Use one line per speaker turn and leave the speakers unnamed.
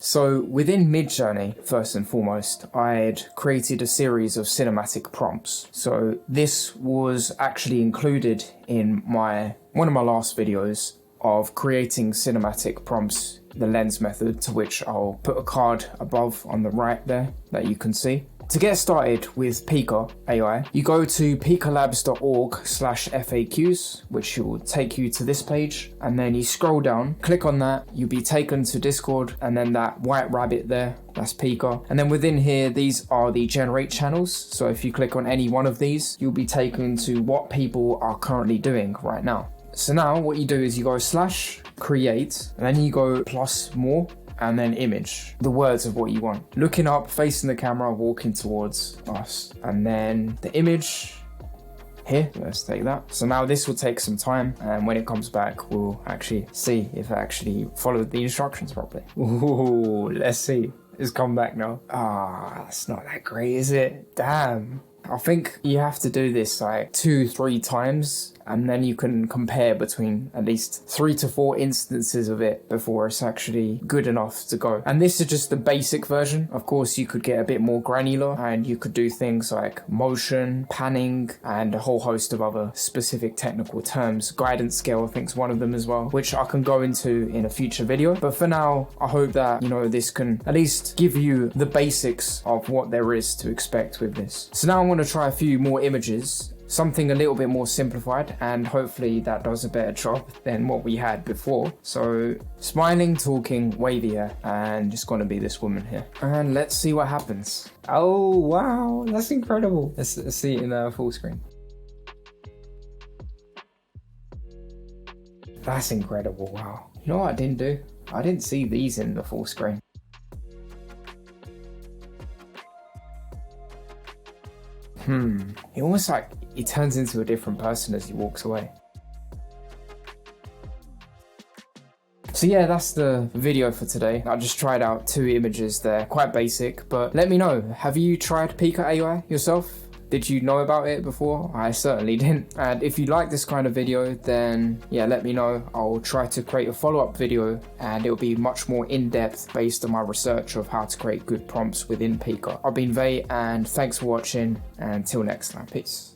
So within Midjourney, first and foremost, I'd created a series of cinematic prompts. So this was actually included in one of my last videos of creating cinematic prompts, the lens method, to which I'll put a card above on the right there that you can see. To get started with Pika AI, you go to pikalabs.org/FAQs, which will take you to this page, and then you scroll down, click on that, you'll be taken to Discord, and then that white rabbit there, that's Pika. And then within here, these are the generate channels. So if you click on any one of these, you'll be taken to what people are currently doing right now. So now what you do is you go /create, and then you go plus more, and then image, the words of what you want. Looking up, facing the camera, walking towards us. And then the image here, let's take that. So now this will take some time, and when it comes back, we'll actually see if it actually followed the instructions properly. Ooh, let's see. It's come back now. That's not that great, is it? Damn. I think you have to do this like 2-3 times, and then you can compare between at least 3 to 4 instances of it before it's actually good enough to go. And this is just the basic version. Of course, you could get a bit more granular, and you could do things like motion, panning, and a whole host of other specific technical terms. Guidance scale, I think, is one of them as well, which I can go into in a future video. But for now, I hope that, this can at least give you the basics of what there is to expect with this. So now I'm going to try a few more images, something a little bit more simplified, and hopefully that does a better job than what we had before. So smiling, talking, wavy hair, and just gonna be this woman here. And let's see what happens. Oh wow, that's incredible. Let's see it in the full screen. That's incredible, wow. You know what I didn't do? I didn't see these in the full screen. He almost he turns into a different person as he walks away. So yeah, that's the video for today. I just tried out 2 images there, quite basic, but let me know, have you tried Pika AI yourself? Did you know about it before? I certainly didn't. And if you like this kind of video, then yeah, let me know. I'll try to create a follow-up video, and it'll be much more in-depth based on my research of how to create good prompts within Pika. I've been Vay, and thanks for watching, and until next time, peace.